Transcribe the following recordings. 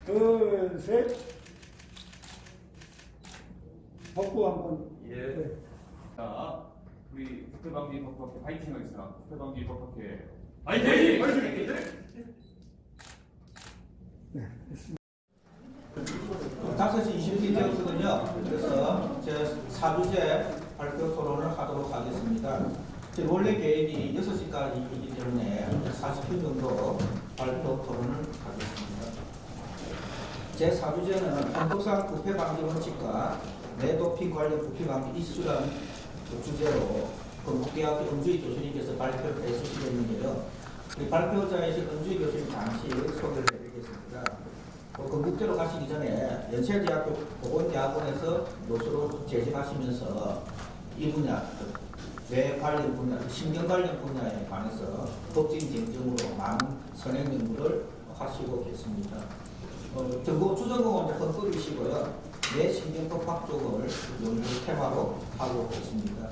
둘, 셋. 복부 한번. 예. 네. 자, 우리 국회방지 법학회 파이팅 하겠습니다. 국회방지 법학회 파이팅! 파이팅! 5시 20분이 되었거든요. 그래서 제 4주제 발표 토론을 하도록 하겠습니다. 제 원래 계획이 6시까지이기 때문에 40분 정도 발표 토론을 하겠습니다. 제 4주제는 헌법상 부패 방지 원칙과 내도핑 관련 부패 방지 이슈라는 주제로 건국대학교 은주희 교수님께서 발표를 해주시겠는데요. 우리 발표자이신 은주희 교수님 잠시 소개를 해드리겠습니다. 건국대로 가시기 전에 연세대학교 보건대학원에서 교수로 재직하시면서 이 분야, 뇌 관련 분야, 신경 관련 분야에 관해서 법적인 쟁점으로 많은 선행 연구를 하시고 계십니다. 주전공은 헌법이시고요. 뇌신경법학 쪽을 연구 테마로 하고 계십니다.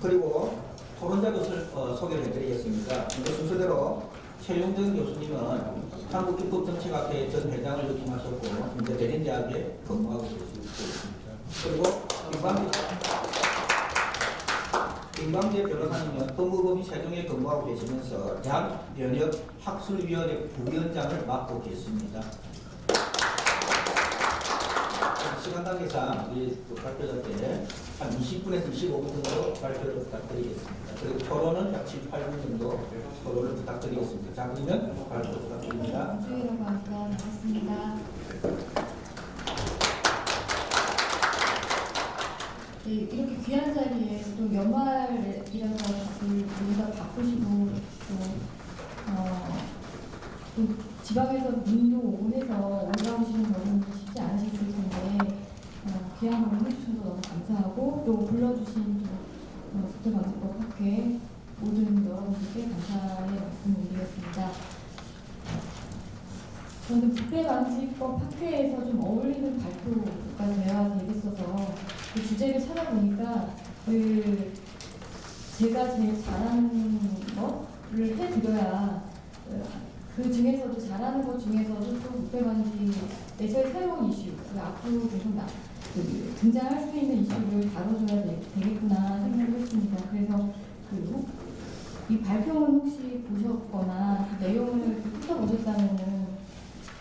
그리고 토론자 교수를 소개를 해드리겠습니다. 순서대로 최용정 교수님은 한국기법정책학회 전 회장을 역임하셨고 현재 대린대학에 근무하고 계십니다. 그리고 김광재 변호사님은 법무법인 세종에 근무하고 계시면서 대학면역학술위원회 부위원장을 맡고 계십니다. 시간 관계상 우리 발표자께 한 20분에서 25분 정도 발표를 부탁드리겠습니다. 그리고 토론은 약 7, 8분 정도 토론을 부탁드리겠습니다. 자, 그러면 발표 부탁드립니다. 주의라고 하니까 반갑습니다. 네, 이렇게 귀한 자리에 또 연말이라서 다들 모두가 바쁘시고 또 지방에서 눈도 오고 해서 올라오시는 여러분들 쉽지 않으실 텐데 귀한 걸 해주셔서 너무 감사하고 또 불러주신 국제방지법학회 모든 여러분들께 감사의 말씀을 드리겠습니다. 저는 국제방지법 학회에서 좀 어울리는 발표가 되어야 되겠어서 그 주제를 찾아보니까 제가 제일 잘하는 것을 해드려야 그 중에서도 잘하는 것 중에서도 또 국제방지에서의 새로운 이슈, 앞으로 계속 등장할 수 있는 이슈를 다뤄줘야 되겠구나 생각을 했습니다. 그래서 이 발표는 혹시 보셨거나 그 내용을 훑어보셨다면은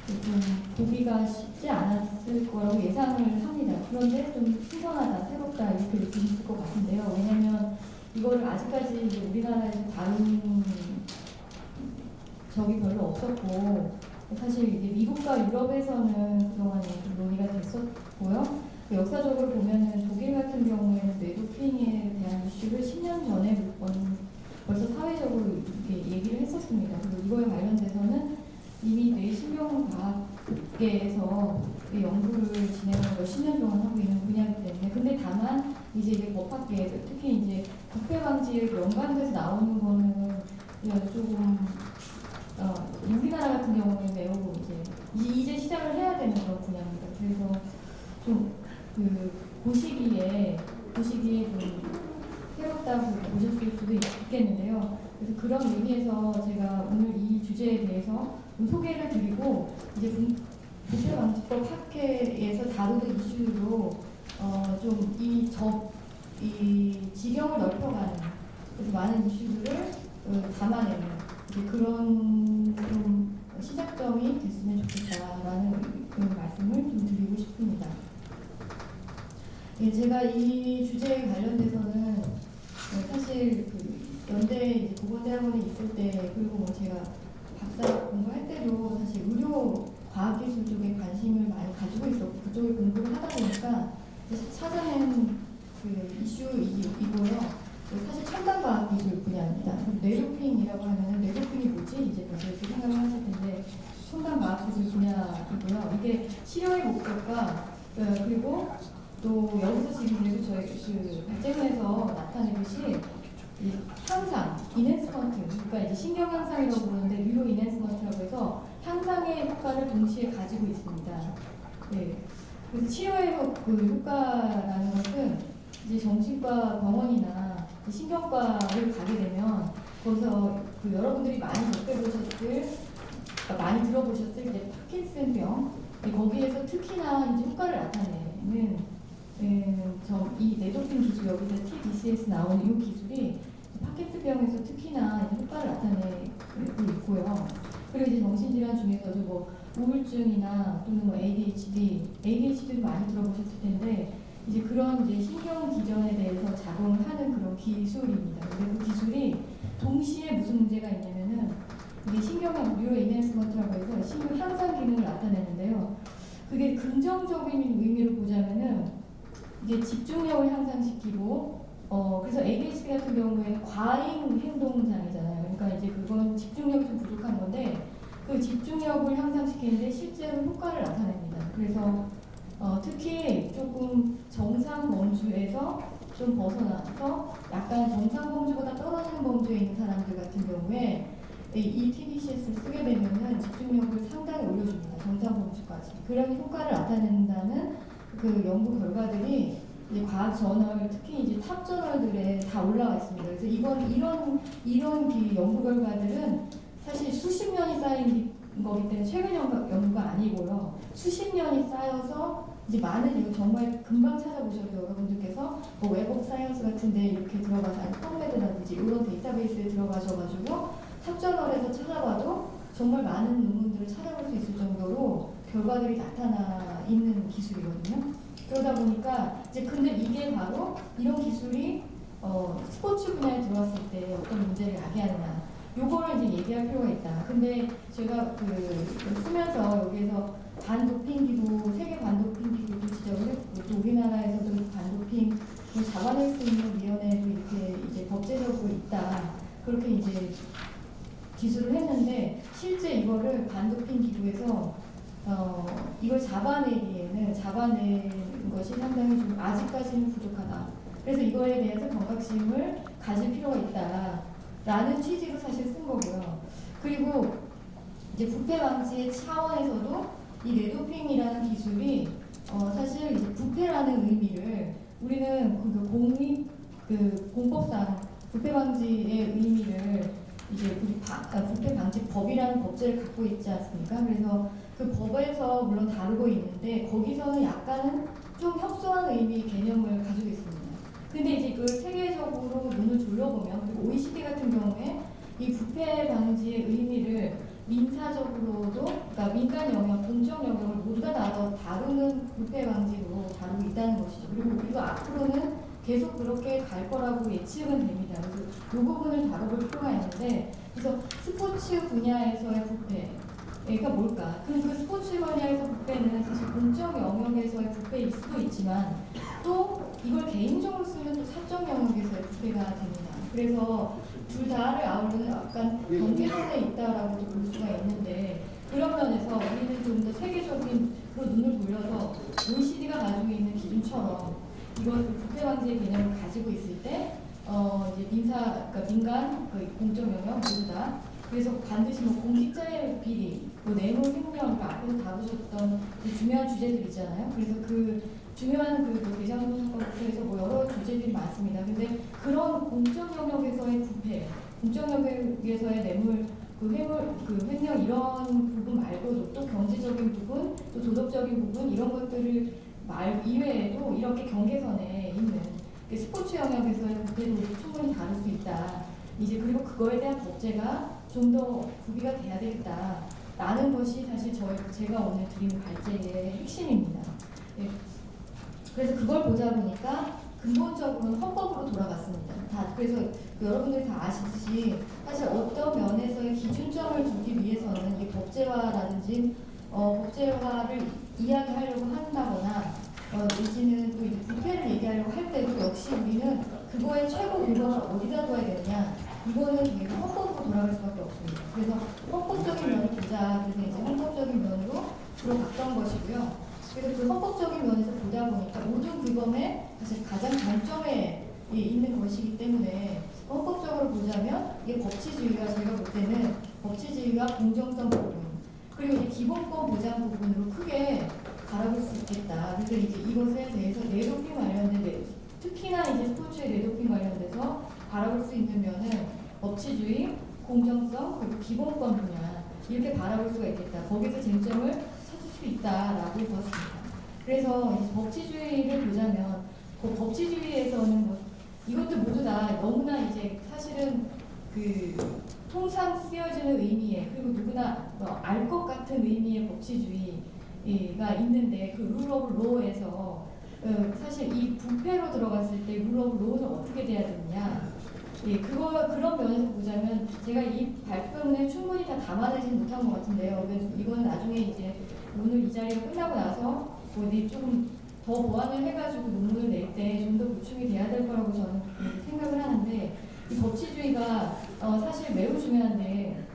좀 보기가 쉽지 않았을 거라고 예상을 합니다. 그런데 좀 신선하다, 새롭다 이렇게 느끼실 것 같은데요. 왜냐하면 이거를 아직까지 이제 우리나라에서 다룬 적이 별로 없었고 사실 이제 미국과 유럽에서는 그동안에 좀 논의가 됐었고요. 역사적으로 보면은 독일 같은 경우에는 뇌도핑에 대한 이슈를 10년 전에 벌써 사회적으로 이렇게 얘기를 했었습니다. 그리고 이거에 관련돼서는 이미 뇌신경과학계에서 연구를 진행을 몇십 년 동안 하고 있는 분야이기 때문에 근데 다만 이제 법학계에서 특히 이제 부패 방지에 연관돼서 나오는 거는 조금 우리나라 같은 경우는 매우 이제 시작을 해야 되는 그런 분야입니다. 그래서 좀 보시기에 좀 새롭다고 보셨을 수도 있겠는데요. 그래서 그런 의미에서 제가 오늘 이 주제에 대해서 좀 소개를 드리고 이제 부패방지법 학회에서 다루는 이슈로 좀 이 지경을 넓혀가는 그래서 많은 이슈들을 담아내는 그런 좀 시작점이 됐으면 좋겠다라는 그런 말씀을 좀 드리고 싶습니다. 예, 제가 이 주제에 관련돼서는 사실 연대 이제 보건대학원에 있을 때 그리고 제가 박사 공부할 때도 사실 의료 과학기술 쪽에 관심을 많이 가지고 있었고 그쪽에 공부를 하다 보니까 찾아낸 이슈이고요. 사실 첨단과학기술 분야입니다. 뇌도핑이라고 하면 뇌도핑이 뭐지? 이제 벌써 이렇게 생각을 하실 텐데 첨단과학기술 분야이고요. 이게 치료의 목적과 그리고 또 여기서 지금 그래도 저희 발제문에서 나타내듯이 향상, 인핸스먼트, 그러니까 이제 신경 향상이라고 부르는데 뉴로 인핸스먼트라고 해서 향상의 효과를 동시에 가지고 있습니다. 네. 그래서 치료의 효과라는 것은 이제 정신과 병원이나 신경과를 가게 되면 거기서 여러분들이 많이 접해보셨을, 많이 들어보셨을 이제 파킨슨병 거기에서 특히나 이제 효과를 나타내는 이 네도핀 기술, 여기서 TDCS 나오는 이 기술이 파킨슨병에서 특히나 이제 효과를 나타내고 있고요. 그리고 이제 정신질환 중에서도 뭐 우울증이나 또는 뭐 ADHD도 많이 들어보셨을 텐데 이제 그런 이제 신경 기전에 대해서 작용을 하는 그런 기술입니다. 근데 그 기술이 동시에 무슨 문제가 있냐면은 이게 신경의 뉴로 인핸스먼트라고 해서 신경 향상 기능을 나타내는데요. 그게 긍정적인 의미로 보자면은 이게 집중력을 향상시키고 그래서 ADHD 같은 경우에는 과잉 행동 장애잖아요. 그러니까 이제 그건 집중력이 좀 부족한 건데 그 집중력을 향상시키는데 실제로 효과를 나타냅니다. 그래서 특히 조금 정상 범주에서 좀 벗어나서 약간 정상 범주보다 떨어지는 범주에 있는 사람들 같은 경우에 이 TDCS를 쓰게 되면은 집중력을 상당히 올려줍니다. 정상 범주까지. 그런 효과를 나타낸다는 그 연구 결과들이 이제 과학 저널, 특히 이제 탑 저널들에 다 올라와 있습니다. 그래서 이런 연구 결과들은 사실 수십 년이 쌓인 거기 때문에 최근 연구가 아니고요. 수십 년이 쌓여서 이제 많은 이거 정말 금방 찾아보셔도 여러분들께서 뭐 웹 오브 사이언스 같은데 이렇게 들어가서 아니 펌메드라든지 이런 데이터베이스에 들어가셔가지고 탑저널에서 찾아봐도 정말 많은 논문들을 찾아볼 수 있을 정도로 결과들이 나타나 있는 기술이거든요. 그러다 보니까 이제 근데 이게 바로 이런 기술이 스포츠 분야에 들어왔을 때 어떤 문제를 야기하느냐 요거를 이제 얘기할 필요가 있다. 근데 제가 쓰면서 여기에서 반도핑 기구, 세계 반도핑 기구도 지적을 했고 또 우리나라에서도 반도핑을 잡아낼 수 있는 위원회도 이렇게 이제 법제적으로 있다. 그렇게 이제 기술을 했는데 실제 이거를 반도핑 기구에서 이걸 잡아내는 것이 상당히 좀 아직까지는 부족하다. 그래서 이거에 대해서 경각심을 가질 필요가 있다라는 취지로 사실 쓴 거고요. 그리고 이제 부패 방지의 차원에서도 이 레도핑이라는 기술이 사실 이제 부패라는 의미를 우리는 공법상 부패 방지의 의미를 이제 부패 방지법이라는 법제를 갖고 있지 않습니까? 그래서 그 법에서 물론 다루고 있는데 거기서는 약간은 좀 협소한 의미 개념을 가지고 있습니다. 근데 이제 그 세계적으로 눈을 돌려보면 그리고 OECD 같은 경우에 이 부패 방지의 의미를 민사적으로도 그러니까 민간 영역, 공적 영역을 모두 다 다루는 부패 방지로 다루고 있다는 것이죠. 그리고 우리도 앞으로는 계속 그렇게 갈 거라고 예측은 됩니다. 그래서 이 부분을 다뤄볼 필요가 있는데 그래서 스포츠 분야에서의 부패 그러니까 뭘까? 그 스포츠 분야에서 부패는 사실 공적 영역에서의 부패일 수도 있지만 또 이걸 개인적으로 쓰면 또 사적 영역에서의 부패가 됩니다. 그래서 둘 다를 아우르는 약간 경계선에 있다라고 볼 수가 있는데 그런 면에서 우리는 좀 더 세계적인 그 눈을 돌려서 OECD가 가지고 있는 기준처럼 이걸 부패 방지의 개념을 가지고 있을 때 이제 그러니까 민간, 공적 영역 모두 다 그래서 반드시 뭐 공직자의 비리, 뭐 뇌물 횡령 앞에서 다루셨던 중요한 주제들 있잖아요. 그래서 그 중요한 그 대장동 사건부터 해서 뭐 여러 주제들이 많습니다. 근데 그런 공적 영역에서의 부패, 공적 영역에서의 뇌물, 횡령 이런 부분 말고도 또 경제적인 부분, 또 도덕적인 부분 이런 것들을 이외에도 이렇게 경계선에 있는 스포츠 영역에서의 부패도 충분히 다룰 수 있다. 이제 그리고 그거에 대한 법제가 좀 더 구비가 돼야 되겠다라는 것이 사실 제가 오늘 드린 발제의 핵심입니다. 네. 그래서 그걸 보자 보니까 근본적으로는 헌법으로 돌아갔습니다. 그래서 여러분들이 다 아시듯이 사실 어떤 면에서의 기준점을 두기 위해서는 이 법제화라든지 법제화를 이야기하려고 한다거나 내지는 또 이제 부패를 얘기하려고 할 때도 역시 우리는 그거의 최고 근거를 어디다 둬야 되느냐 이거는 계속 헌법으로 돌아갈 수밖에 없습니다. 그래서 헌법적인 면을 보자 그래서 이제 헌법적인 면으로 들어갔던 것이고요. 그래서 그 헌법적인 면에서 보다 보니까 모든 규범의 사실 가장 장점에 있는 것이기 때문에 헌법적으로 보자면 이게 법치주의가 제가 볼 때는 법치주의와 공정성 부분 그리고 이제 기본권 보장 부분으로 크게 바라볼 수 있겠다. 그래서 이제 이것에 대해서 뇌도핑 관련된 특히나 이제 스포츠의 뇌도핑 관련돼서 바라볼 수 있는 면은 법치주의, 공정성 그리고 기본권 분야 이렇게 바라볼 수가 있겠다. 거기서 쟁점을 찾을 수 있다라고 보았습니다. 그래서 이제 법치주의를 보자면 그 법치주의에서는 뭐 이것도 모두 다 너무나 이제 사실은 그 통상 쓰여지는 의미의 그리고 누구나 알 것 같은 의미의 법치주의가 있는데 그 룰 오브 로에서 사실 이 부패로 들어갔을 때 룰 오브 로는 어떻게 돼야 되느냐 그런 면에서 보자면 제가 이 발표문에 충분히 다 담아내지 못한 것 같은데요. 이거는 나중에 이제 오늘 이 자리가 끝나고 나서 조금 더 보완을 해가지고 논문을 낼 때 좀 더 보충이 돼야 될 거라고 저는 생각을 하는데 이 법치주의가 사실 매우 중요한데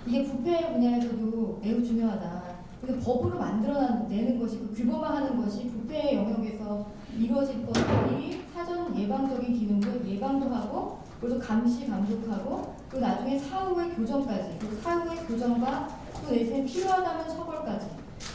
이게 부패 분야에서도 매우 중요하다. 그래서 법으로 만들어내는 것이 그 규범화하는 것이 부패의 영역에서 이루어질 것들이 사전 예방적인 기능도 예방도 하고 그리고 감시 감독하고 그리고 나중에 사후의 교정까지 그리고 사후의 교정과 또 내세는 필요하다면 처벌까지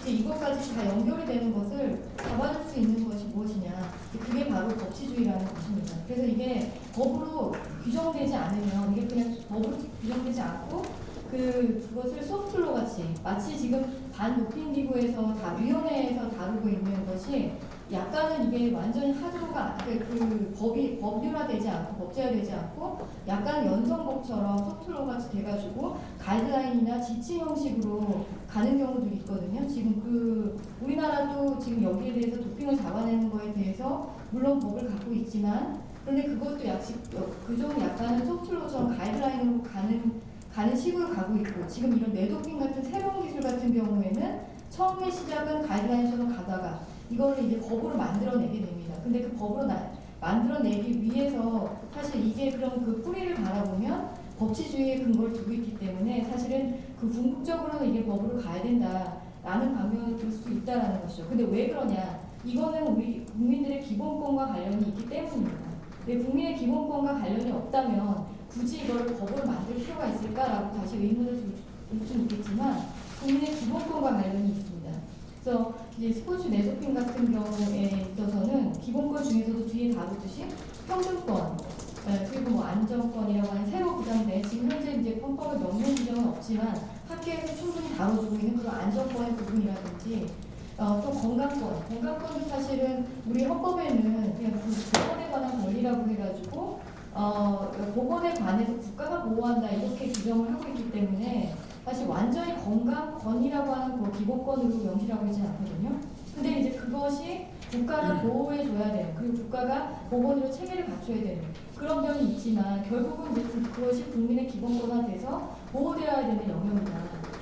이것까지 다 연결이 되는 것을 잡아줄 수 있는 것이 무엇이냐 그게 바로 법치주의라는 것입니다. 그래서 이게 법으로 규정되지 않으면 이게 그냥 법으로 규정되지 않고 그것을 소프트로 같이 마치 지금 반도핑기구에서 다 위원회에서 다루고 있는 것이 약간은 이게 완전히 하드가 그 법이 법률화되지 않고 법제화되지 않고 약간 연성법처럼 소프트로 같이 돼가지고 가이드라인이나 지침 형식으로 가는 경우들이 있거든요. 지금 우리나라도 지금 여기에 대해서 도핑을 잡아내는 거에 대해서 물론 법을 갖고 있지만 그런데 그것도 그좀 약간은 소프트로처럼 가이드라인으로 가는 식으로 가고 있고 지금 이런 뇌도핑 같은 새로운 기술 같은 경우에는 처음에 시작은 가이드라인처럼 가다가 이거를 이제 법으로 만들어내게 됩니다. 근데 그 법으로 만들어내기 위해서 사실 이게 그럼 그 뿌리를 바라보면 법치주의의 근거를 두고 있기 때문에 사실은 그 궁극적으로는 이게 법으로 가야 된다라는 방면을 볼 수 있다라는 것이죠. 근데 왜 그러냐? 이거는 우리 국민들의 기본권과 관련이 있기 때문입니다. 근데 국민의 기본권과 관련이 없다면 굳이 이걸 법으로 만들 필요가 있을까라고 다시 의문을 들 수는 있겠지만 국민의 기본권과 관련이 있습니다. 그래서 이제 스포츠 뇌도핑 같은 경우에 있어서는 기본권 중에서도 뒤에 다루듯이 평등권 그리고 뭐 안전권이라고 하는 새로 부담된 지금 현재 이제 헌법에 명문 규정은 없지만 학계에서 충분히 다뤄주고 있는 그런 안전권의 부분이라든지 또 건강권도 사실은 우리 헌법에는 그냥 그 보건에 관한 권리라고 해가지고 보건에 관해서 국가가 보호한다 이렇게 규정을 하고 있기 때문에 사실 완전히 건강권이라고 하는 그 기본권으로 명시하고 있지 않거든요. 근데 이제 그것이 국가가 보호해줘야 되는 그리고 국가가 보건으로 체계를 갖춰야 되는 그런 면이 있지만 결국은 이제 그것이 국민의 기본권화 돼서 보호되어야 되는 영역이다.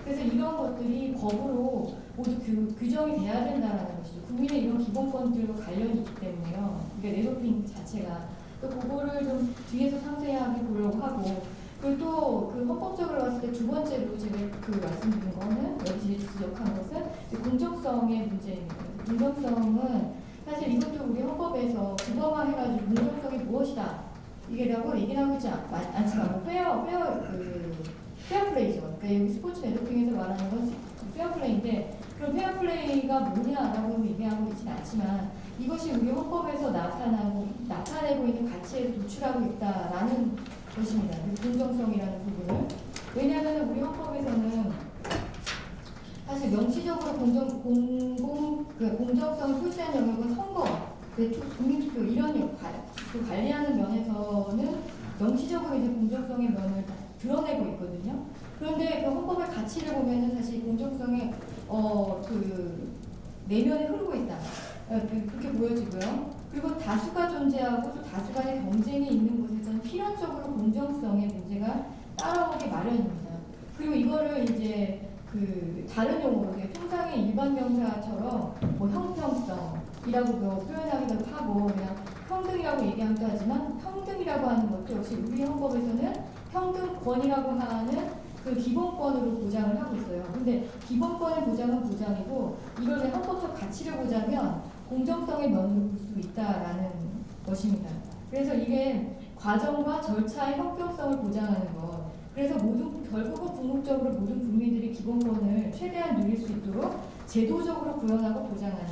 그래서 이런 것들이 법으로 모두 규정이 돼야 된다는 것이죠. 국민의 이런 기본권들과 관련이 있기 때문에요. 그러니까 뇌도핑 자체가 또 그거를 좀 뒤에서 상세하게 보려고 하고 그리고 또 그 헌법적으로 봤을 때 두 번째로 제가 말씀드린 거는 여기 지적한 것은 공정성의 문제입니다. 공정성은 사실 이것도 우리 헌법에서 규범화해가지고 공정성이 무엇이다 이게라고 얘기를 하고 있지 않지만 뭐 페어플레이죠. 그러니까 여기 스포츠 뇌도핑에서 말하는 건 페어플레이인데 그럼 페어플레이가 뭐냐라고 얘기하고 있지는 않지만 이것이 우리 헌법에서 나타내고 있는 가치에 도출하고 있다라는 것입니다. 공정성이라는 부분을. 왜냐하면 우리 헌법에서는 사실 명시적으로 공정성을 표시한 영역은 선거, 국민투표 이런 관리하는 면에서는 명시적으로 이제 공정성의 면을 드러내고 있거든요. 그런데 그 헌법의 가치를 보면은 사실 공정성의 내면에 흐르고 있다. 그렇게 보여지고요. 그리고 다수가 존재하고 또 다수 간의 경쟁이 있는 곳에서는 필연적으로 공정성의 문제가 따라오기 마련입니다. 그리고 이거를 이제 다른 용어로 통상의 일반 명사처럼 뭐 형평성이라고 표현하기도 하고 그냥 평등이라고 얘기하기도 하지만 평등이라고 하는 것도 역시 우리 헌법에서는 평등권이라고 하는 그 기본권으로 보장을 하고 있어요. 근데 기본권의 보장은 보장이고 이걸 그냥 헌법적 가치를 보자면 공정성의 면으로 볼 수 있다라는 것입니다. 그래서 이게 과정과 절차의 형평성을 보장하는 것. 그래서 결국은 궁극적으로 모든 국민들이 기본권을 최대한 누릴 수 있도록 제도적으로 구현하고 보장하는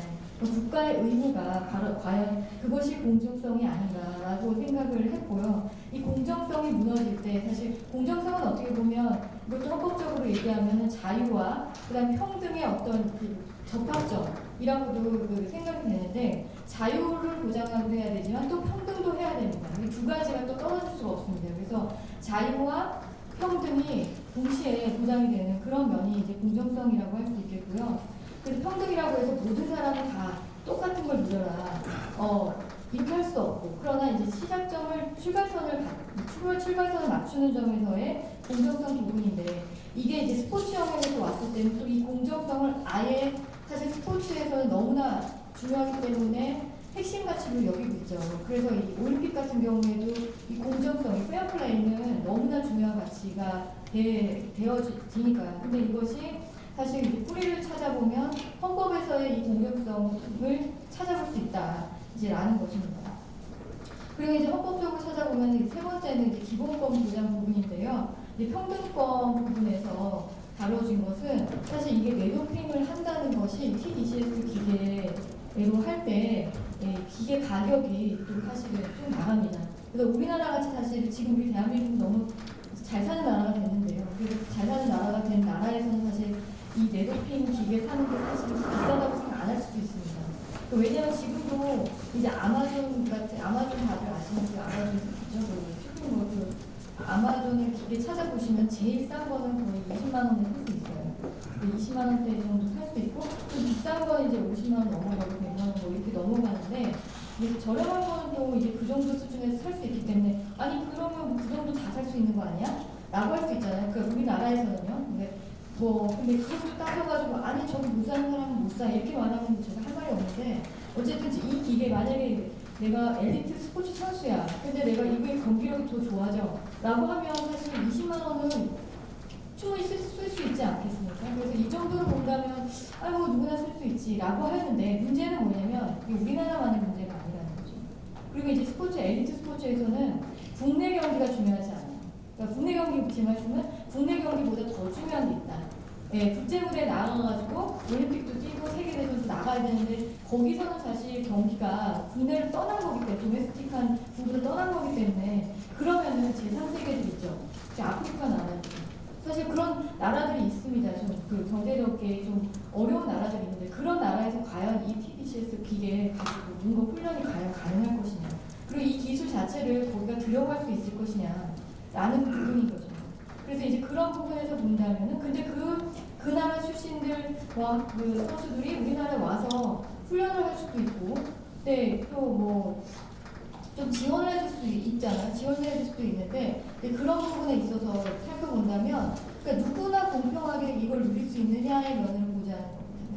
국가의 의무가 과연 그것이 공정성이 아닌가라고 생각을 했고요. 이 공정성이 무너질 때 사실 공정성은 어떻게 보면 이것도 헌법적으로 얘기하면 자유와 그다음 평등의 어떤 그 접합점이라고도 그 생각이 되는데 자유를 보장하기도 해야 되지만 또 평등도 해야 됩니다. 이 두 가지가 또 떨어질 수가 없습니다. 그래서 자유와 평등이 동시에 보장이 되는 그런 면이 이제 공정성이라고 할 수 있겠고요. 그래서 평등이라고 해서 모든 사람은 다 똑같은 걸 누려라. 이렇게 할 수 없고 그러나 이제 시작점을 출발선을 맞추는 점에서의 공정성 부분인데 이게 이제 스포츠 영역에서 왔을 때는 또 이 공정성을 아예 사실 스포츠에서는 너무나 중요하기 때문에 핵심 가치로 여기고 있죠. 그래서 이 올림픽 같은 경우에도 이 공정성, 페어플레이는 너무나 중요한 가치가 되어지니까요. 근데 이것이 사실 이제 뿌리를 찾아보면 헌법에서의 이 공정성을 찾아볼 수 있다. 이제 라는 것입니다. 그리고 이제 헌법적으로 찾아보면 세 번째는 이제 기본권 보장 부분인데요. 이제 평등권 부분에서 다뤄진 것은 사실 이게 뇌도핑을 한다는 것이 TDCS 기계로 할 때 기계 가격이 또 사실은 좀 나갑니다. 그래서 우리나라 같이 사실 지금 우리 대한민국 너무 잘 사는 나라가 됐는데요. 그래서 잘 사는 나라가 된 나라에서는 사실 이 뇌도핑 기계 사는 게 사실 비싸다고 생각 안 할 수도 있습니다. 왜냐면 지금도 이제 아마존 다들 아시는 그 아마존 쇼핑몰 아마존을 기계 찾아보시면 제일 싼 거는 거의 20만 원에 살 수 있어요. 20만 원대 정도 살 수 있고 좀 비싼 건 이제 50만 원 넘어가고 100만 원 뭐 이렇게 넘어가는데 이제 저렴한 거는 또 이제 그 정도 수준에서 살 수 있기 때문에 아니 그러면 그 정도 다 살 수 있는 거 아니야? 라고 할 수 있잖아요. 그러니까 우리나라에서는요. 근데 그것도 따져가지고 아니 저기 못 사는 사람은 못 사 이렇게 말하면 제가 할 말이 없는데 어쨌든 이 기계 만약에 내가 엘리트 스포츠 선수야 근데 내가 이거의 경기력이 더 좋아져 라고 하면 사실 20만 원은 충분히 쓸 수 있지 않겠습니까? 그래서 이 정도로 본다면 뭐 누구나 쓸 수 있지 라고 하는데 문제는 뭐냐면 이게 우리나라만의 문제가 아니라는 거죠. 그리고 이제 엘리트 스포츠에서는 국내 경기가 중요하지 않아요. 그러니까 국내 경기 제 말씀은 국내 경기보다 더 중요한 게 있다. 국제 무대에 나가가지고 올림픽도 뛰고 세계대회도 나가야 되는데 거기서는 사실 경기가 국내를 떠난 거기 때문에 도메스틱한 부분을 떠난 거기 때문에 그러면은 제3세계들 있죠. 아프리카 나라들 사실 그런 나라들이 있습니다. 좀 그 경제력에 좀 어려운 나라들이 있는데 그런 나라에서 과연 이 TDCS 기계 가지고 뭔가 훈련이 과연 가능할 것이냐 그리고 이 기술 자체를 거기가 들여갈 수 있을 것이냐 라는 부분인 거죠. 그래서 이제 그런 부분에서 본다면은 근데 그 나라 출신들과 그 선수들이 우리나라에 와서 훈련을 할 수도 있고, 네, 또 뭐 좀 지원을 해줄 수도 있잖아요. 지원을 해줄 수도 있는데 그런 부분에 있어서 살펴본다면 그러니까 누구나 공평하게 이걸 누릴 수 있느냐의 면을 보자는 겁니다.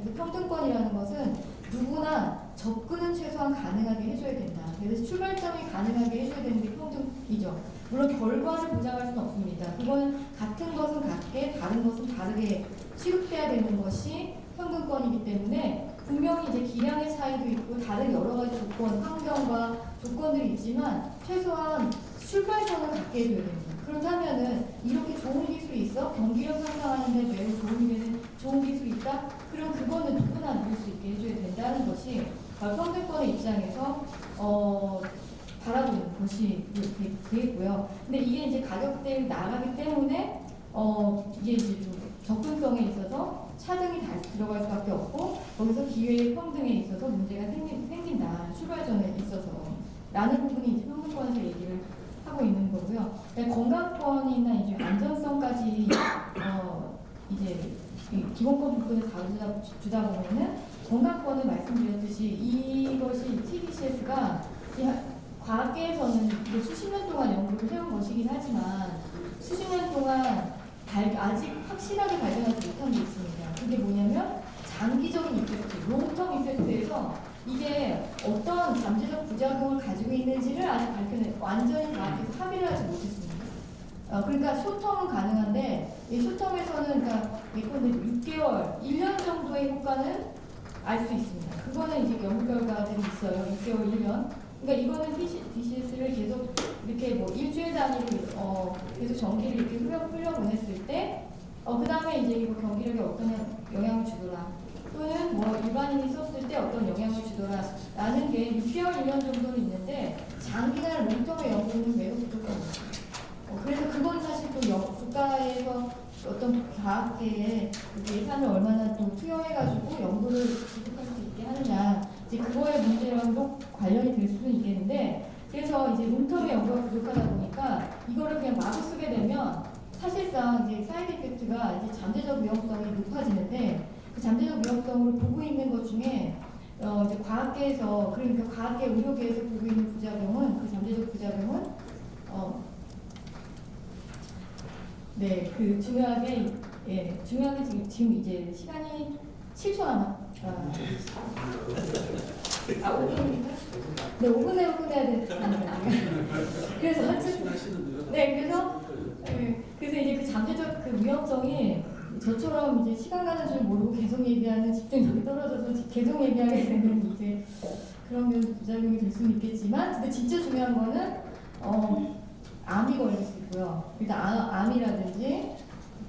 그래서 평등권이라는 것은 누구나 접근은 최소한 가능하게 해줘야 된다. 그래서 출발점이 가능하게 해줘야 되는 게 평등이죠. 물론 결과를 보장할 수는 없습니다. 그거는 같은 것은 같게 다른 것은 다르게 취급돼야 되는 것이 평등권이기 때문에 분명히 이제 기량의 차이도 있고 다른 여러 가지 조건, 환경과 조건들이 있지만 최소한 출발선을 갖게 해줘야 됩니다. 그렇다면은 이렇게 좋은 기술이 있어? 경기력 향상하는 데 매우 도움이 되는 좋은 기술이 있다? 그럼 그거는 누구나 누릴 수 있게 해줘야 된다는 것이 평등권의 입장에서 바라보는 것이 되겠고요. 근데 이게 이제 가격대가 나가기 때문에 이게 이제 좀 접근성에 있어서 차등이 다시 들어갈 수밖에 없고 거기서 기회의 평등에 있어서 문제가 생긴다. 출발점에 있어서 라는 부분이 이제 평등권에서 얘기를 하고 있는 거고요. 건강권이나 이제 안전성까지 이제 기본권 부분을 다루다 보면은 건강권을 말씀드렸듯이 이것이 TDCS가 과학계에서는 수십 년 동안 연구를 해온 것이긴 하지만 수십 년 동안 아직 확실하게 발견하지 못한 게 있습니다. 그게 뭐냐면 장기적인 이펙트, 롱텀 이펙트에서 이게 어떤 잠재적 부작용을 가지고 있는지를 아직 완전히 과학에서 합의를 하지 못했습니다. 그러니까 숏텀은 가능한데 이 숏텀에서는 그러니까 6개월, 1년 정도의 효과는 알 수 있습니다. 그거는 이제 연구 결과들이 있어요. 6개월, 1년. 그러니까 이거는 DCS를 계속 이렇게 뭐 일주일 단위로 계속 전기를 이렇게 흘려보냈을 때, 그 다음에 이제 이거 경기력에 어떤 영향을 주더라. 또는 뭐 일반인이 썼을 때 어떤 영향을 6개월, 2년 정도는 있는데 장기간 롱텀의 연구는 매우 부족합니다. 그래서 그건 사실 또 국가에서 어떤 과학계에 예산을 얼마나 또 투여해가지고 연구를 지속할 수 있게 하느냐, 이제 그거의 문제랑도 관련이 될 수는 있겠는데, 그래서 이제 롱텀의 연구가 부족하다 보니까 이거를 그냥 마구 쓰게 되면 사실상 이제 사이드 이펙트가 이제 잠재적 위험성이 높아지는데, 그 잠재적 위험성을 보고 있는 것 중에 이제 과학계에서, 그러니까 과학계 의료계에서 보고 있는 부작용은, 그 잠재적 부작용은 네, 그 중요하게 지금 이제 시간이 7초 아, 5분입니까? 네, 5분 내로 끝내야 되는데. 그래서 그래서 이제 그 잠재적 그 위험성이 저처럼 이제 시간 가는 줄 모르고 계속 얘기하는 집중력이 떨어져서 계속 얘기하게 되는 이제 그런 부작용이 될 수는 있겠지만, 근데 진짜 중요한 거는 암이 걸릴 수 있고요. 일단 암이라든지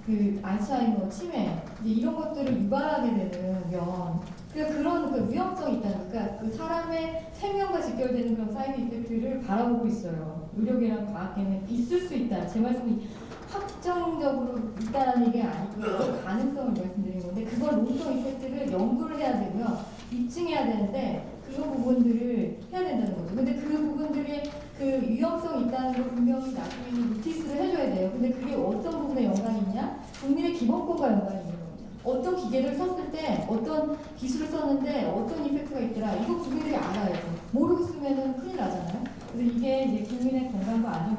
그 알츠하이머, 치매 이제 이런 것들을 유발하게 되면 그런 그 위험성이 있다는, 그러니까 그 사람의 생명과 직결되는 그런 사이드 이펙트를 바라보고 있어요. 의료계랑 과학계는 있을 수 있다. 제 말씀이 확정적으로 있다는 얘기가 아니고요. 그 가능성을 말씀드린 건데, 그걸 롱텀 이펙트를 연구를 해야 되고요. 입증해야 되는데 그런 부분들을 해야 된다는 거죠. 근데 그 부분들이 그 위험성이 있다는 걸 분명히 나중에는 노티스를 해줘야 돼요. 근데 그게 어떤 부분에 연관이 있냐? 국민의 기본권과 연관이 있는 겁니다. 어떤 기계를 썼을 때, 어떤 기술을 썼는데 어떤 이펙트가 있더라. 이거 국민들이 알아야죠. 모르고 쓰면은 큰일 나잖아요. 그래서 이게 이제 국민의 건강과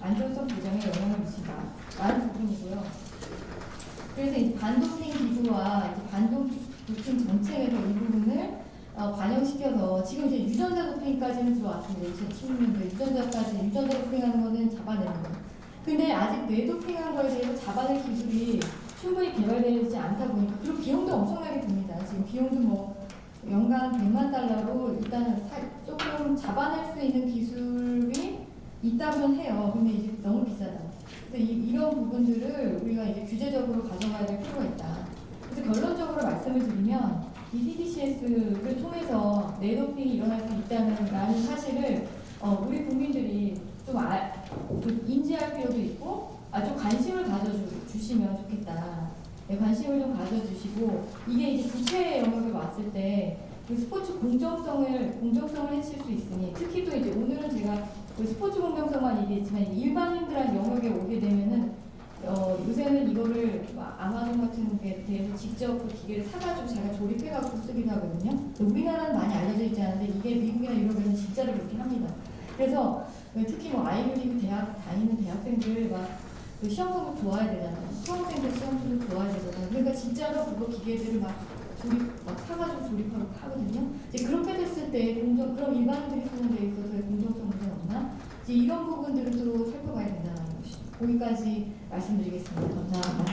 안전성 보장에 영향을 미친다. 라는 부분이고요. 그래서 이제 반도핑 기구와 이제 반도핑 정책에서 이 부분을 반영시켜서 지금 이제 유전자 도핑까지는 들어왔습니다. 2016년도에 유전자 도핑하는 거는 잡아내는 거예요. 근데 아직 뇌 도핑한 거에 대해서 잡아낼 기술이 충분히 개발되지 않다 보니까, 그리고 비용도 엄청나게 듭니다. 지금 비용도 뭐 연간 100만 달러로 일단 조금 잡아낼 수 있는 기술이 있다면 해요. 근데 이제 너무 비싸다. 그래서 이런 부분들을 우리가 이제 규제적으로 가져가야 될 필요가 있다. 그래서 결론적으로 말씀을 드리면, 이 TDCS를 통해서 뇌도핑이 일어날 수 있다는 사실을 우리 국민들이 좀 인지할 필요도 있고, 좀 관심을 가져주시면 좋겠다. 네, 관심을 좀 가져주시고, 이게 이제 국회 영역에 왔을 때 그 스포츠 공정성을 해칠 수 있으니, 특히 또 이제 오늘은 제가 그 스포츠 공정성만 얘기했지만 일반인들한 영역에 오게 되면은 요새는 이거를 아마존 같은 데 대해서 직접 그 기계를 사가지고 자기가 조립해가지고 쓰기도 하거든요. 우리나라는 많이 알려져 있지 않은데 이게 미국이나 유럽에는 진짜로 그렇게 합니다. 그래서 특히 뭐 아이비리그 대학 다니는 대학생들 그 시험 성적 좋아야 되잖아요. 수험생들 시험 성적 좋아야 되잖아요. 그러니까 진짜로 그거 기계들을 사가지고 조립하고 하거든요. 이제 그렇게 됐을 때 그럼 일반인들이 쓰는 데 있어서의 공정성 문제는 없나? 이제 이런 부분들을 또 살펴봐야 된다는 것이죠. 거기까지 말씀드리겠습니다. 감사합니다.